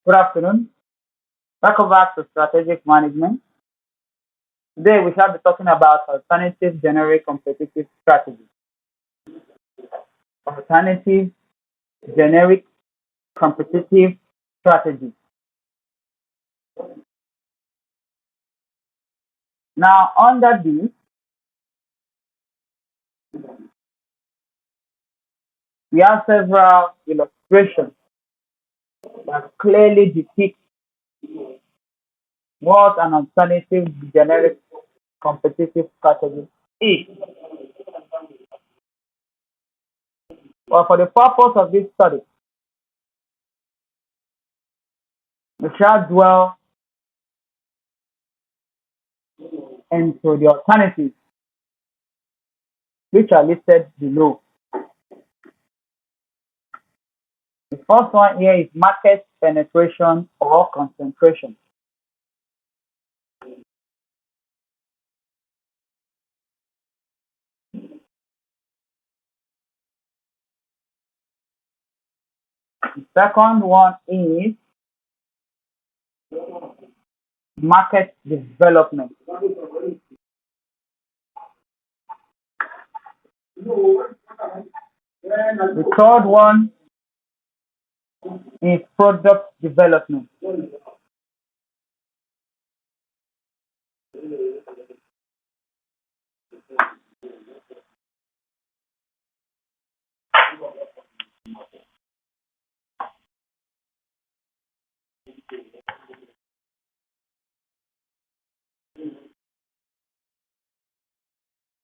Good afternoon. Welcome back to Strategic Management. Today we shall be talking about alternative generic competitive strategy. Alternative generic competitive strategy. Now, under this, we have several illustrations that clearly depict what an alternative generic competitive strategy is. But for the purpose of this study, we shall dwell into the alternatives which are listed below. The first one here is market penetration or concentration. The second one is market development. The third one is product development.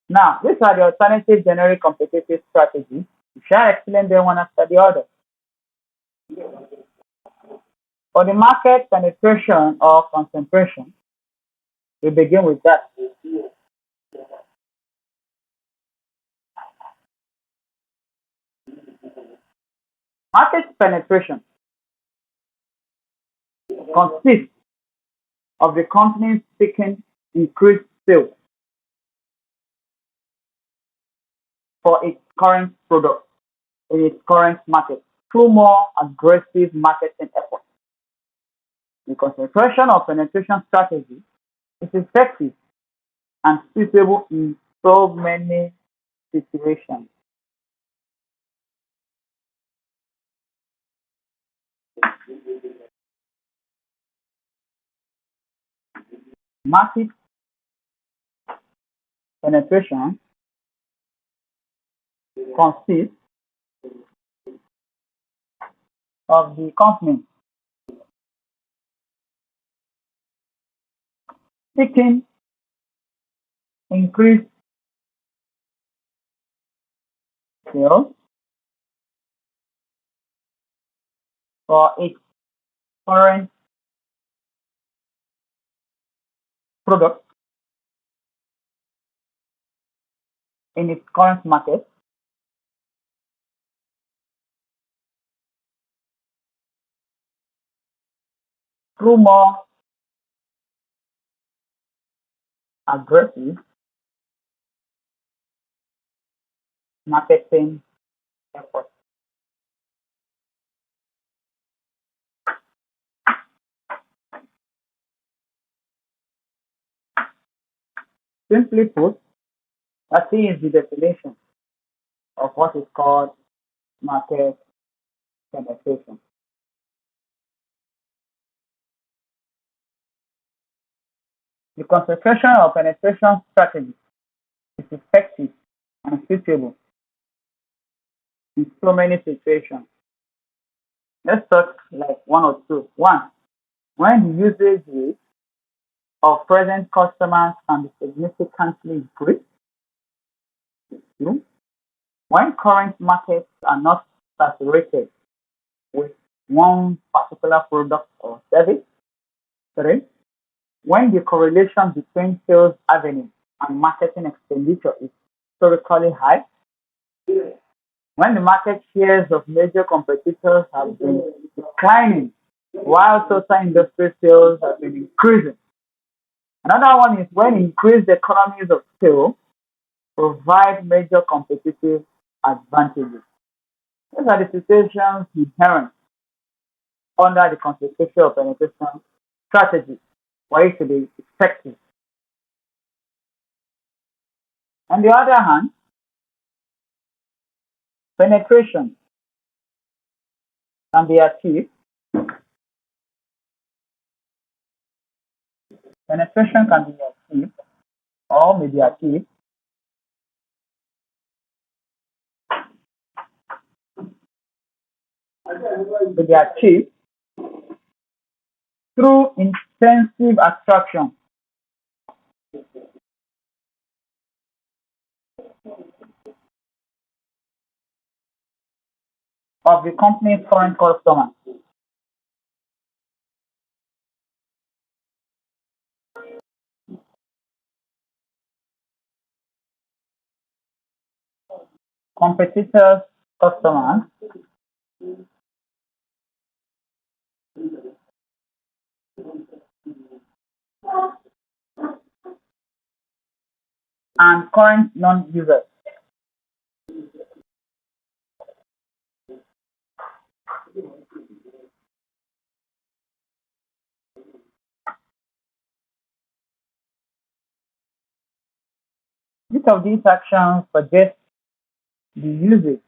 Now, these are the alternative generic competitive strategies. We shall explain them one after the other. For the market penetration or concentration, we begin with that. Market penetration consists of the company seeking increased sales for its current product in its current market through more aggressive marketing efforts. The concentration or penetration strategy is effective and suitable in so many situations. Market penetration consists of the company seeking increased sales for its current product in its current market through more aggressive marketing efforts. Simply put, that is the definition of what is called market penetration. The concentration or penetration strategy is effective and suitable in so many situations. Let's talk like one or two. One, when the usage rate of present customers can be significantly increased. Two, when current markets are not saturated with one particular product or service. Three, when the correlation between sales revenue and marketing expenditure is historically high. When the market shares of major competitors have been declining while total industry sales have been increasing. Another one is when increased economies of scale provide major competitive advantages. These are the situations inherent under the concentration or penetration strategy for it to be effective. On the other hand, penetration can be achieved. Penetration can be achieved or may be achieved may be achieved through intensive attraction of the company's current customers. Competitors, customers, and current non-users. Each of these actions suggests the usage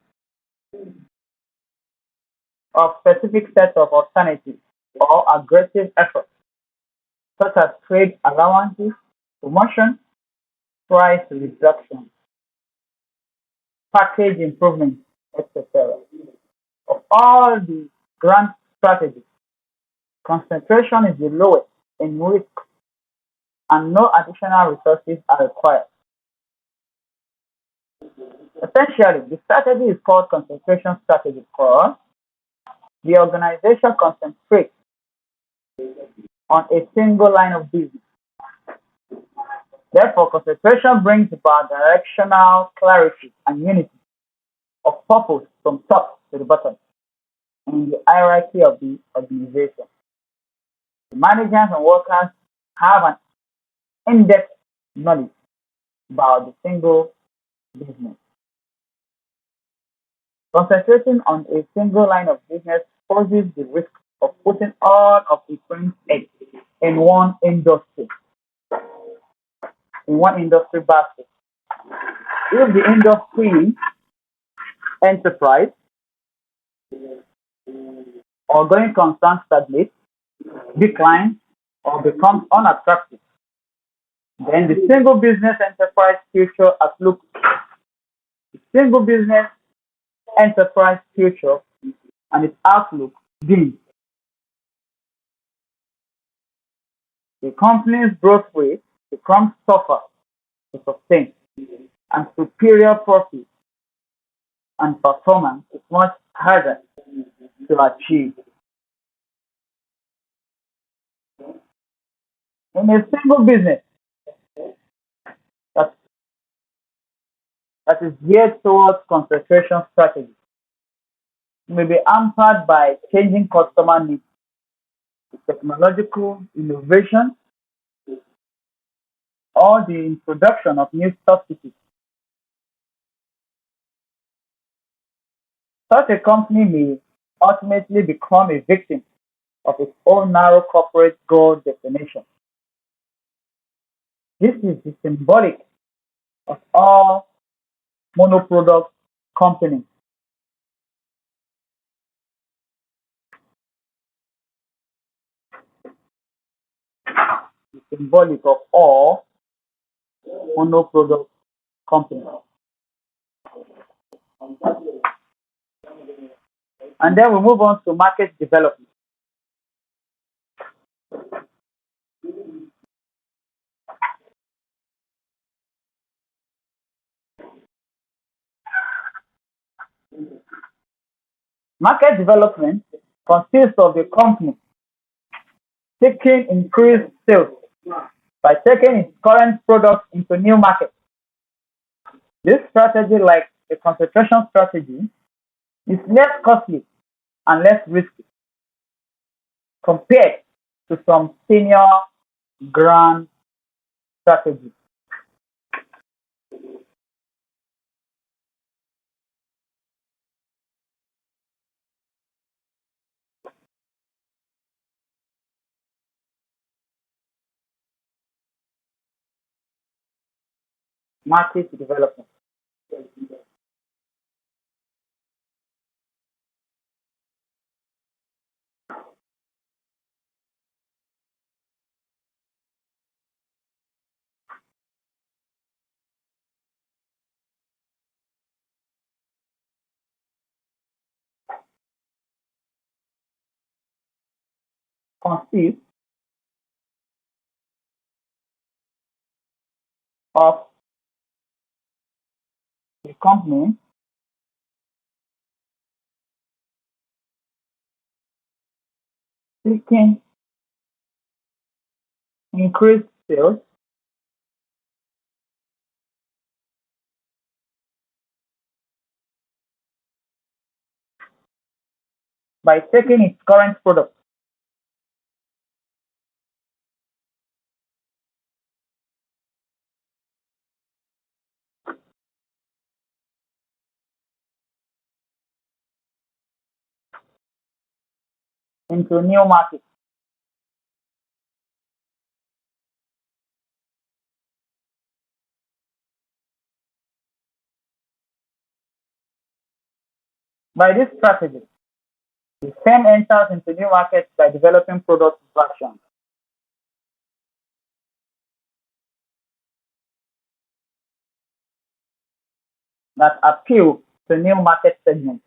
of specific sets of alternatives or aggressive efforts, such as trade allowances, promotion, price reduction, package improvements, etc. Of all the grand strategies, concentration is the lowest in risk and no additional resources are required. Essentially, the strategy is called concentration strategy because the organization concentrates on a single line of business. Therefore, concentration brings about directional clarity and unity of purpose from top to the bottom in the hierarchy of the organization. The managers and workers have an in-depth knowledge about the single business. Concentrating on a single line of business poses the risk of putting all of the firm's eggs in one industry basket. If the industry, enterprise, or going concern stagnates, declines, or becomes unattractive, then the single business enterprise future outlook, the single business enterprise future and its outlook dim. The company's growth rate becomes tougher to sustain, and superior profit and performance is much harder to achieve. In a single business that, that is geared towards concentration strategy, it may be hampered by changing customer needs, technological innovation, or the introduction of new substitutes. Such a company may ultimately become a victim of its own narrow corporate goal definition. This is the symbolic of all monoproduct companies. The symbolic of all monoproduct companies. And then we move on to market development. Market development consists of the company seeking increased sales by taking its current products into new markets. This strategy, like a concentration strategy, is less costly and less risky compared to some senior grand strategies. Market development consists of the company seeking increased sales by taking its current product into new markets. By this strategy, the firm enters into new markets by developing product versions that appeal to new market segments.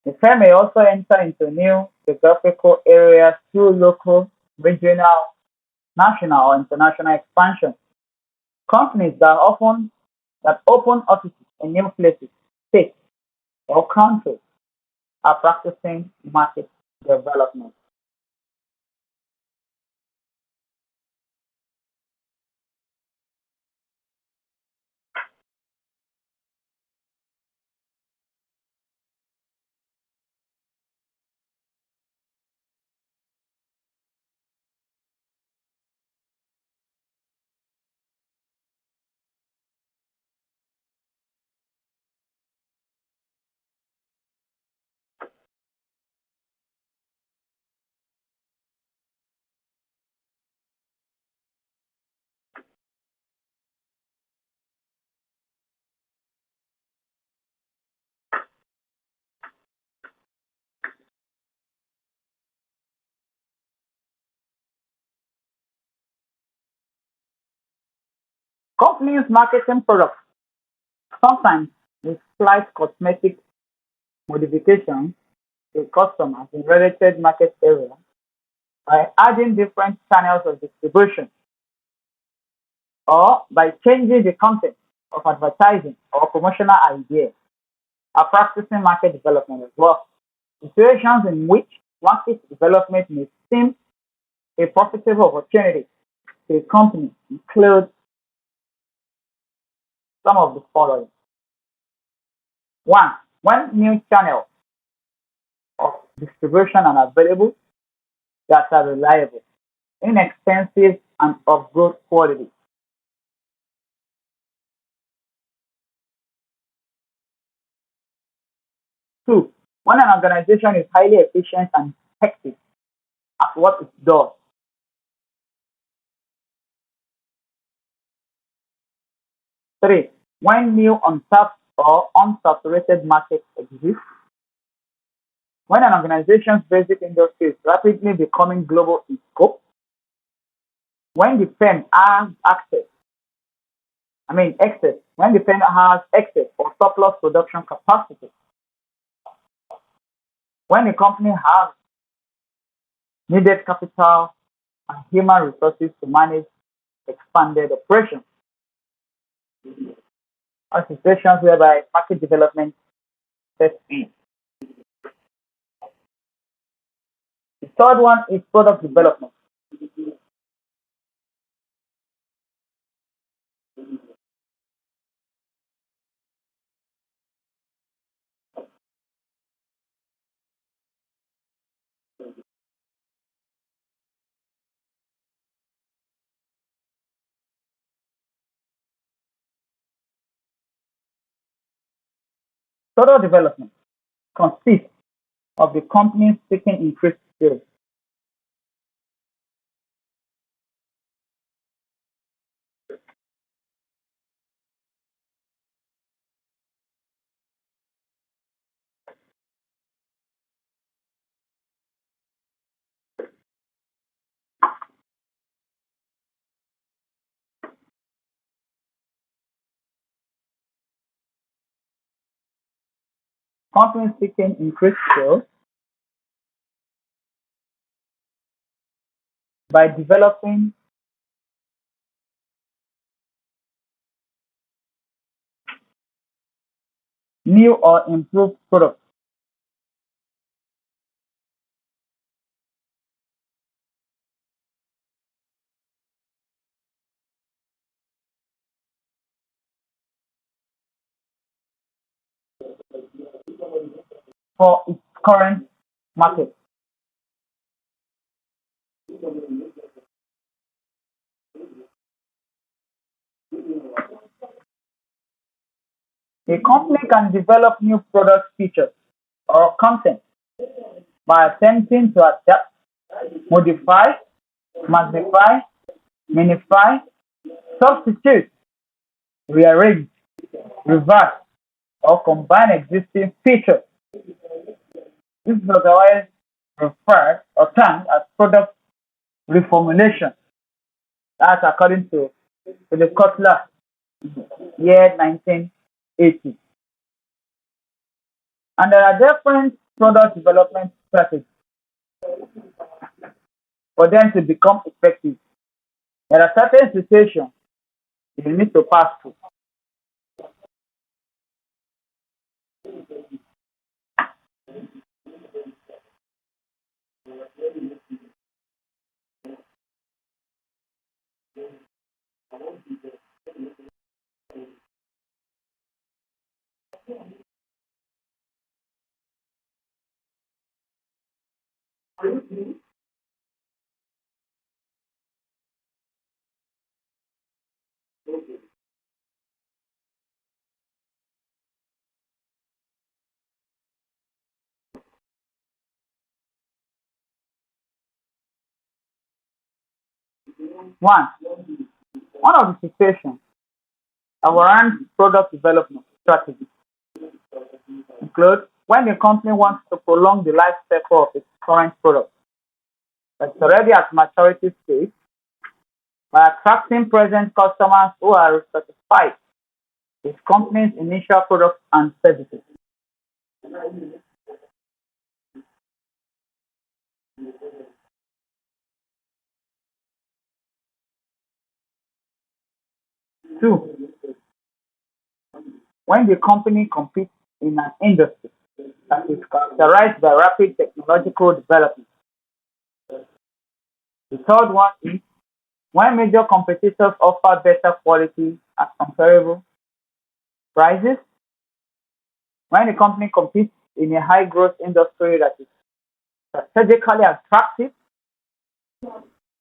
The firm may also enter into new geographical areas through local, regional, national, or international expansion. Companies that open offices in new places, states, or countries are practicing market development. Companies marketing products, sometimes with slight cosmetic modifications to customers in related market areas by adding different channels of distribution or by changing the content of advertising or promotional ideas are practicing market development as well. Situations in which market development may seem a positive opportunity to a company include some of the following. One, when new channels of distribution are available that are reliable, inexpensive, and of good quality. Two, when an organization is highly efficient and effective at what it does. Three, when new untapped or unsaturated markets exist. When an organization's basic industry is rapidly becoming global in scope. When the firm has excess, when the firm has excess or surplus production capacity. When a company has needed capital and human resources to manage expanded operations. Or situations whereby market development sets in. The third one is product development. Product development consists of the company seeking increased sales. Companies seeking increased sales by developing new or improved products. For its current market. A company can develop new product features or content by attempting to adapt, modify, magnify, minify, substitute, rearrange, reverse, or combine existing features. This is otherwise referred or termed as product reformulation. That's according to Philip Kotler, year 1980. And there are different product development strategies for them to become effective. There are certain situations you need to pass through. One, one of the situations that warrant product development strategies include when the company wants to prolong the life cycle of its current product that's already at maturity stage by attracting present customers who are satisfied with company's initial products and services. Two, when the company competes in an industry that is characterized by rapid technological development. The third one is when major competitors offer better quality at comparable prices. When the company competes in a high growth industry that is strategically attractive.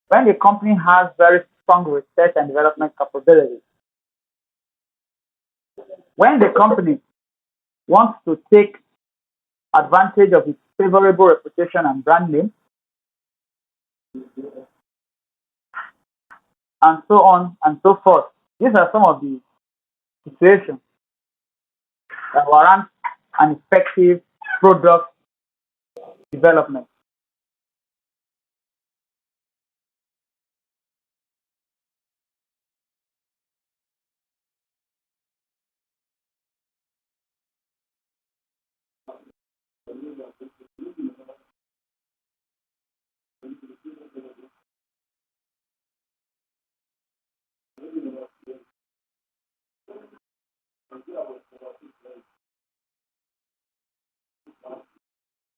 When the company has very strong research and development capabilities. When the company wants to take advantage of its favorable reputation and brand name, and so on and so forth. These are some of the situations that warrant an effective product development.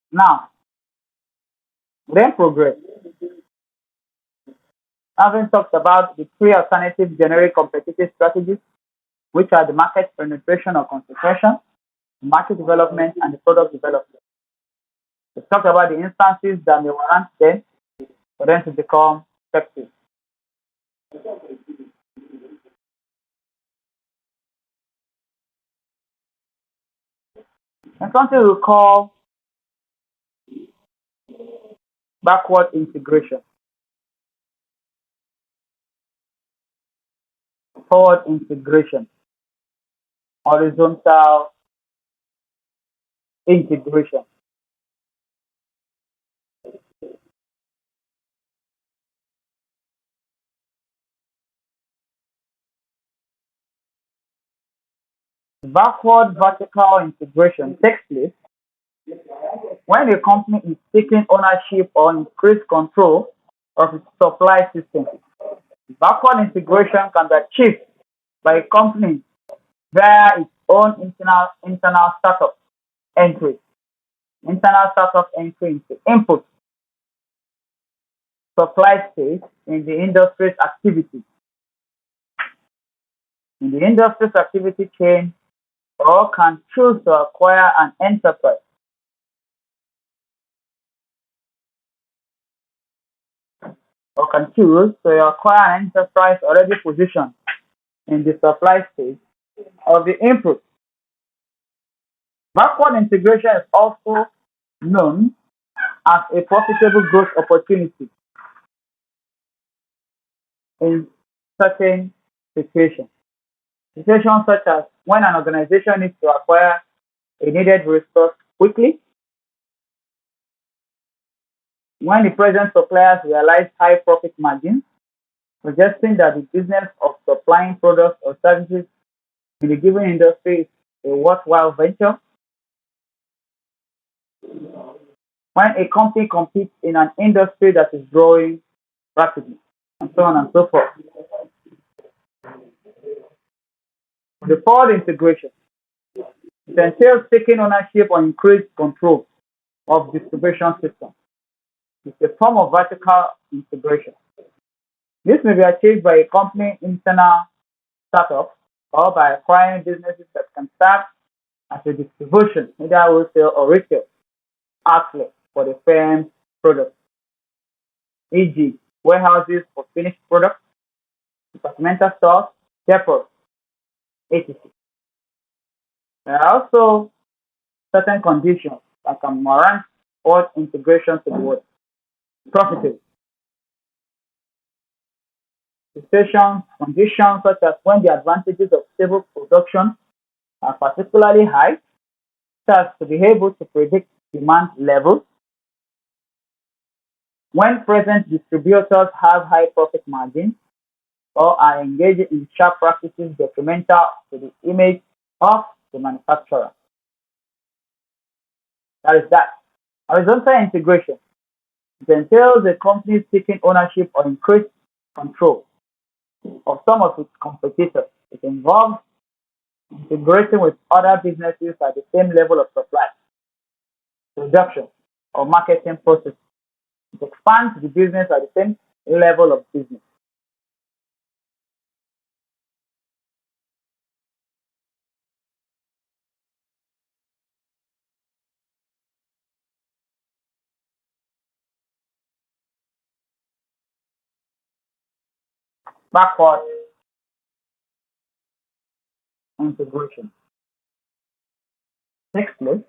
Now, then progress. Having talked about the three alternative generic competitive strategies, which are the market penetration or concentration, market development, and the product development. We talked about the instances that may warrant them for them to become effective. And something we call backward integration, forward integration, horizontal integration. Backward vertical integration takes place When a company is taking ownership or increased control of its supply system, backward integration can be achieved by a company via its own internal startup entry. Internal startup entry into input supply stage in the industry's activity. In the industry's activity chain, or can choose to acquire an enterprise or can choose to acquire an enterprise already positioned in the supply stage of the input. Backward integration is also known as a profitable growth opportunity in certain situations. Situations such as when an organization needs to acquire a needed resource quickly, when the present suppliers realize high profit margins, suggesting that the business of supplying products or services in a given industry is a worthwhile venture, when a company competes in an industry that is growing rapidly, and so on and so forth. The forward integration, it entails taking ownership or increased control of distribution systems. It's a form of vertical integration. This may be achieved by a company internal startup or by acquiring businesses that can serve as a distribution, either wholesale or retail, outlet for the firm's products, e.g., warehouses for finished products, departmental stores, depots, etc. There are also certain conditions that can warrant forward integration to the world. Profitable. Situations, conditions such as when the advantages of stable production are particularly high, such as to be able to predict demand levels, when present distributors have high profit margins or are engaging in sharp practices detrimental to the image of the manufacturer. That is that. Horizontal integration. It entails a company taking ownership or increased control of some of its competitors. It involves integrating with other businesses at the same level of supply, production, or marketing process. It expands the business at the same level of business. Backward integration takes place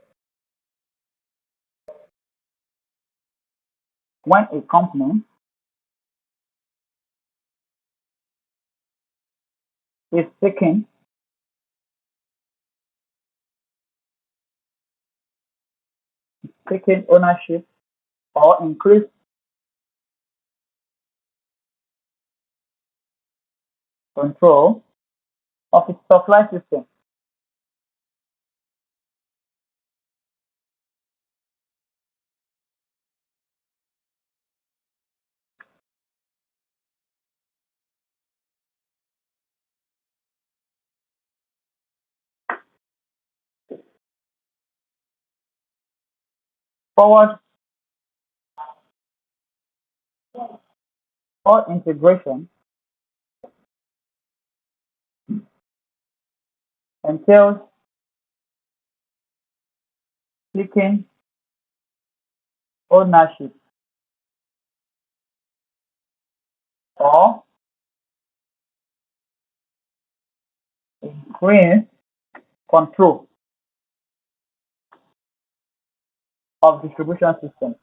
when a company is taking ownership or increased control of its supply system. Forward or integration entails taking ownership or increased control of distribution systems.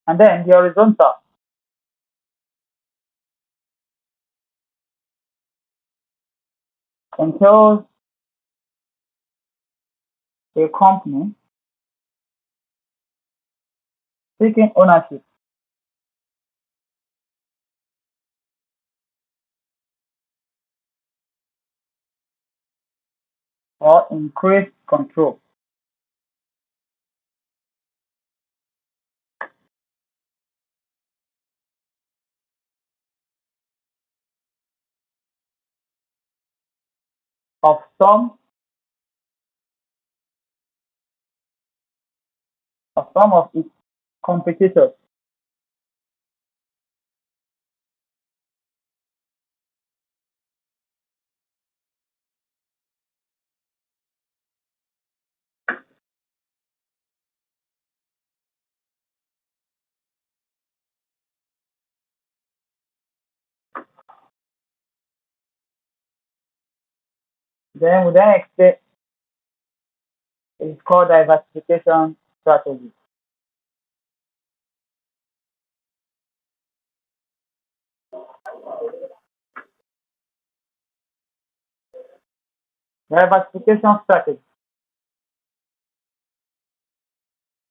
And then the horizontal entails a company seeking ownership or increased control of some of its competitors. Then we then explain it's called diversification strategy. Diversification strategy.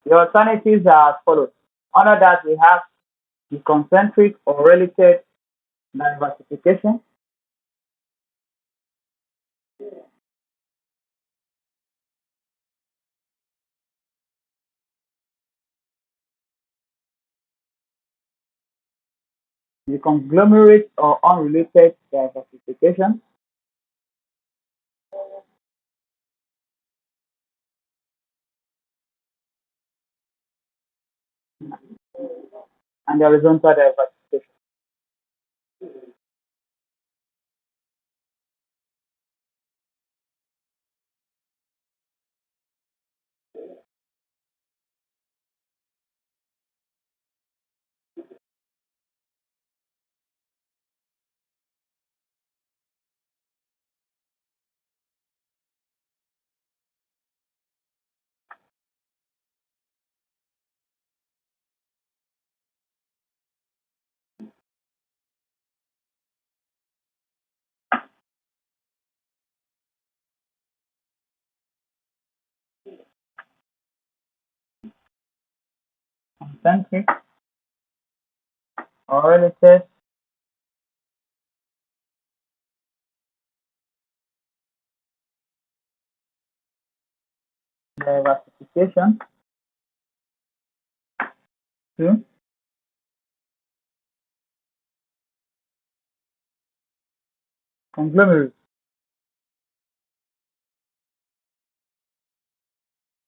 The alternatives are as follows. Under that we have the concentric or related diversification, the conglomerate or unrelated diversification, and the horizontal diversification. Concentric or related diversification. Two, conglomerate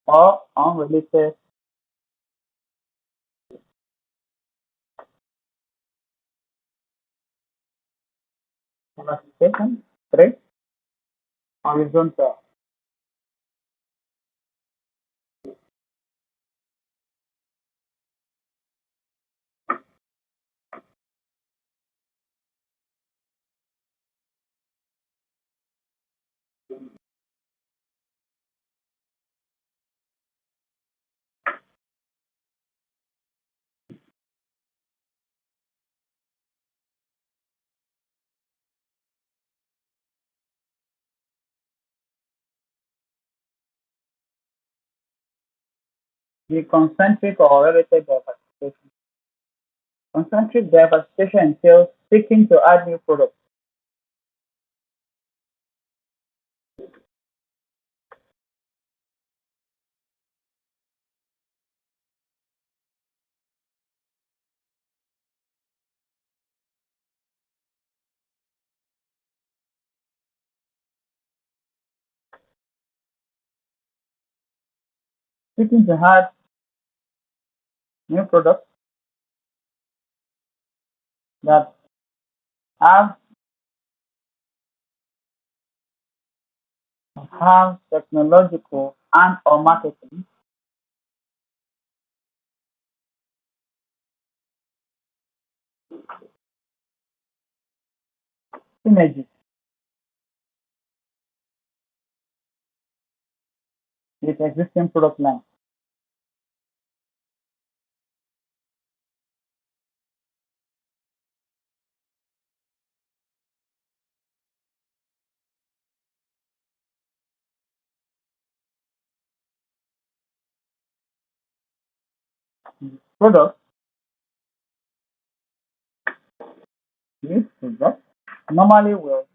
or unrelated diversification. Three, horizontal. The concentric or related diversification. Concentric diversification entails seeking to add new products, seeking to add new products that have technological and or marketing synergies with existing product lines. Product this product normally will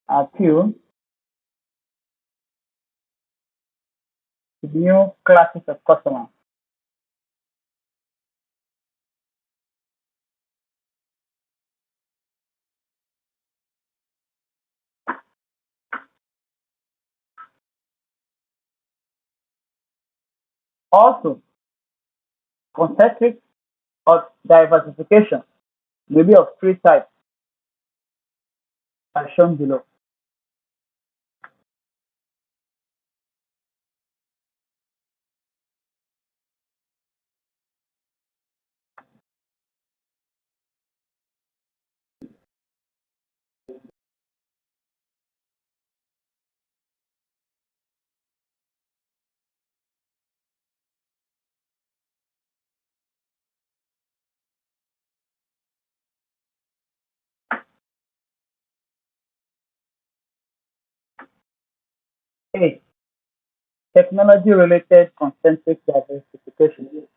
appeal to new classes of customers. Also, concentric or diversification may be of three types as shown below. A. Technology related concentric diversification.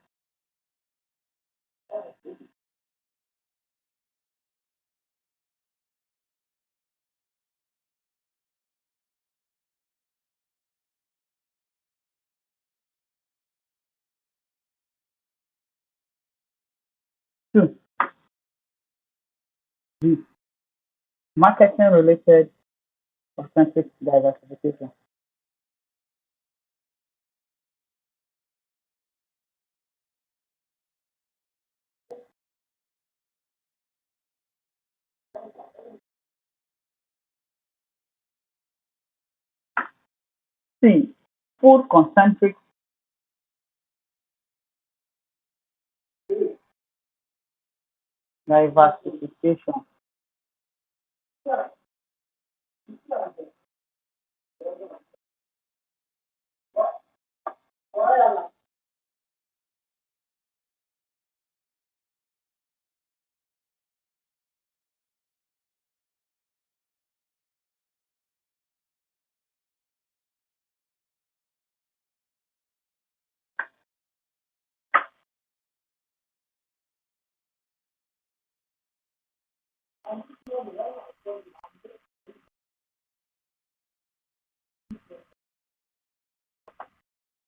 2. B. Marketing related concentric diversification. C. Food concentric diversification.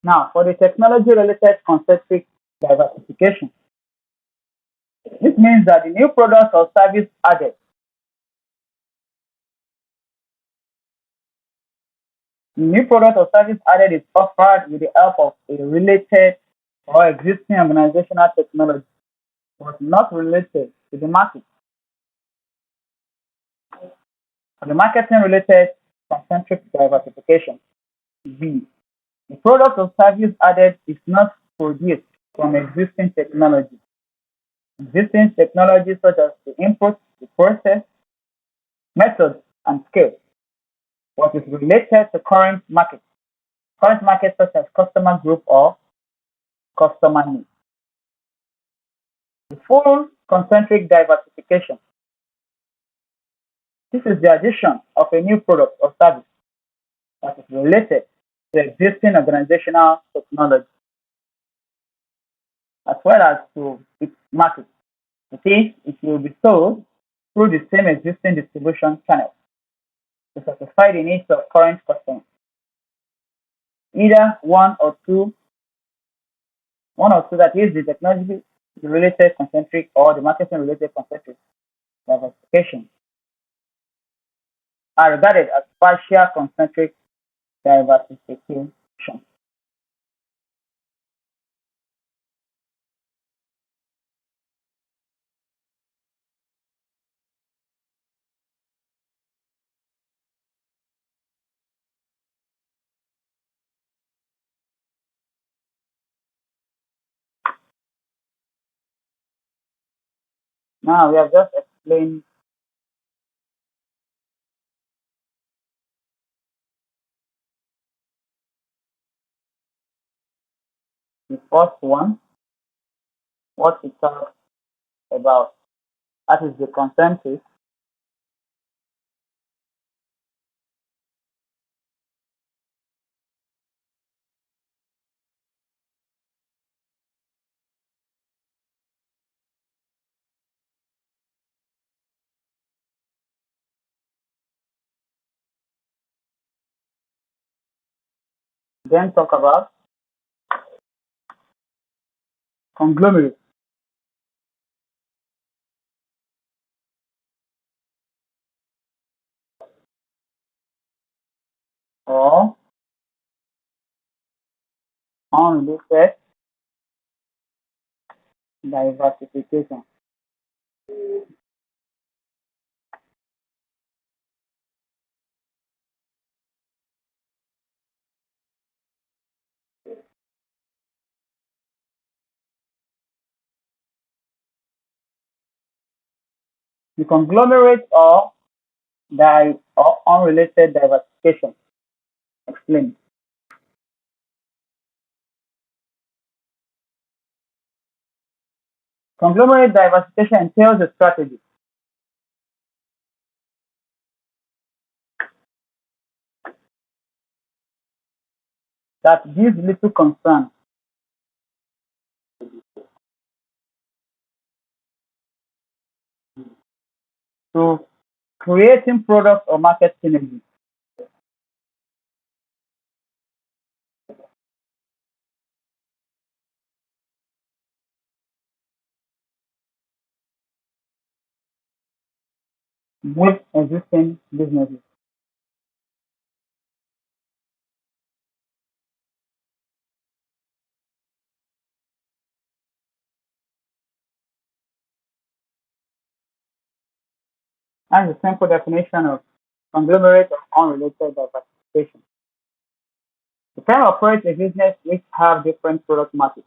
Now, for the technology related concentric diversification, this means that the new product or service added, the new product or service added is offered with the help of a related or existing organizational technology, but not related to the market. For the marketing related concentric diversification, B. The product or service added is not produced from existing technology. Existing technologies such as the input, the process, methods, and scale, what is related to current market such as customer group or customer needs. The full concentric diversification. This is the addition of a new product or service that is related to existing organizational technology as well as to its market. It is, it will be sold through the same existing distribution channel to satisfy the needs of current customers. Either one or two, that is the technology related concentric or the marketing related concentric diversification, are regarded as partial concentric diversification. Now we have just explained the first one, what we talked about, that is the concentric. Then talk about conglomerate or unrelated diversification. The conglomerate or unrelated diversification. Explain. Conglomerate diversification entails a strategy that gives little concern to creating product or market synergy with existing businesses. That's the simple definition of conglomerate or unrelated diversification. The firm operates a business which have different product markets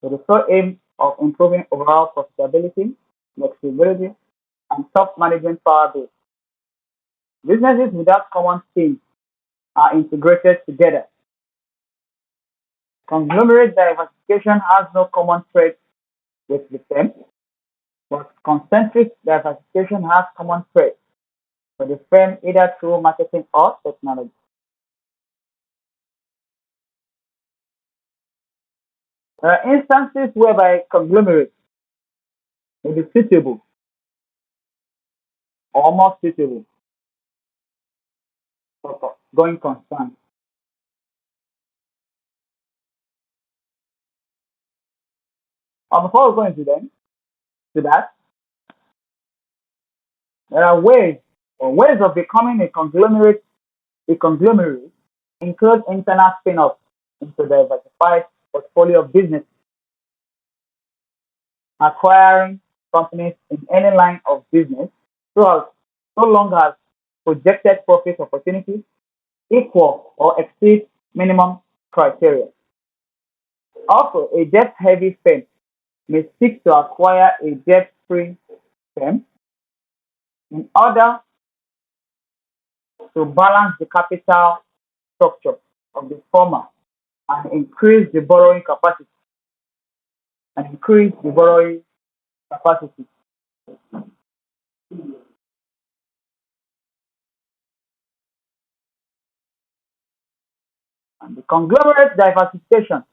with the sole aim of improving overall profitability, flexibility, and top management power base. Businesses without common themes are integrated together. Conglomerate diversification has no common thread with the firm, but concentric diversification has common thread for the firm either through marketing or technology. There are instances whereby conglomerates may be suitable or more suitable for going concern. Before we go into them, to that, there are ways of becoming a conglomerate. A conglomerate includes internal spin-offs into diversified portfolio of business, acquiring companies in any line of business so long as projected profit opportunities equal or exceed minimum criteria. Also, a debt-heavy firm may seek to acquire a debt-free firm in order to balance the capital structure of the former and increase the borrowing capacity and increase the borrowing capacity. And the conglomerate diversification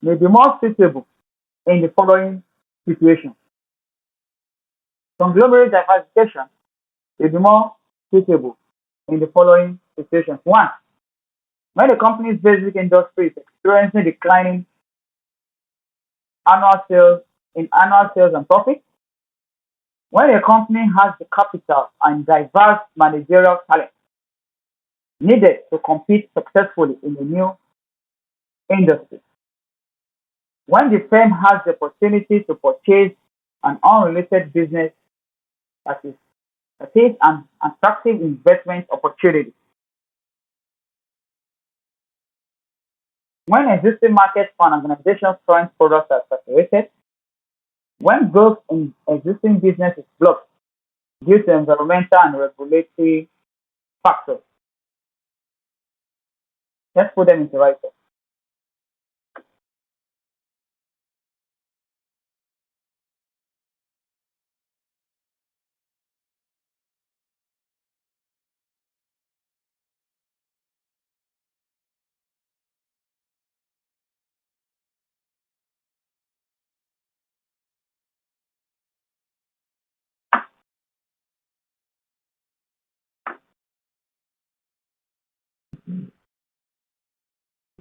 may be more suitable in the following situations. Conglomerate diversification may be more suitable in the following situations. One, when the company's basic industry is experiencing declining annual sales annual sales and profit, when a company has the capital and diverse managerial talent needed to compete successfully in a new industry, when the firm has the opportunity to purchase an unrelated business that is that is an attractive investment opportunity, when existing markets for an organization's current products are saturated, when growth in existing business is blocked due to environmental and regulatory factors. Let's put them into writing.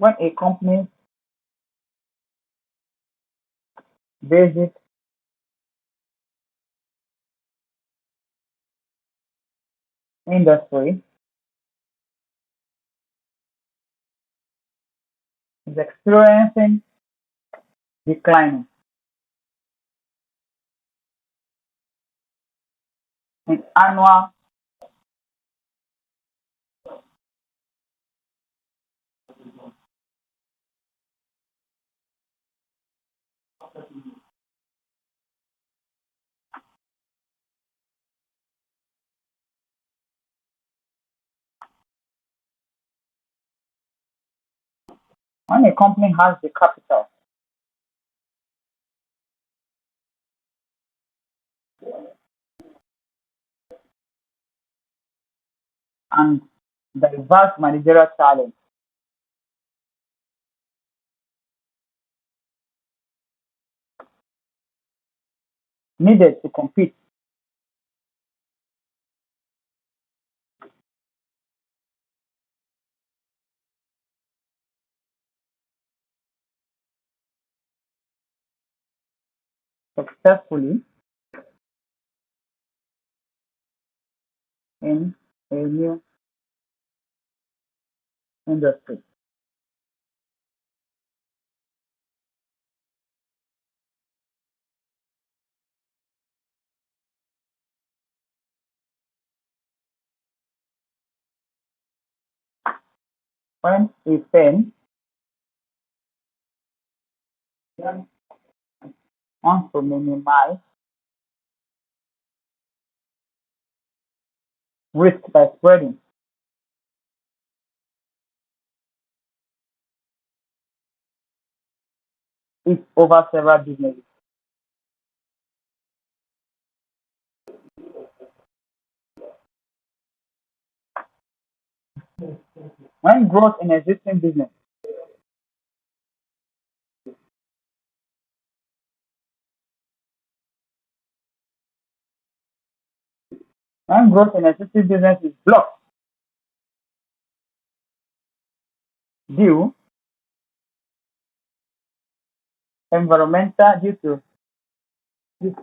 when a company's basic industry is experiencing decline in annual when a company has the capital and diverse managerial talent needed to compete successfully in a new industry. When a firm wants to minimize risk by spreading it over several businesses. When growth in existing business, when growth in existing business is blocked due due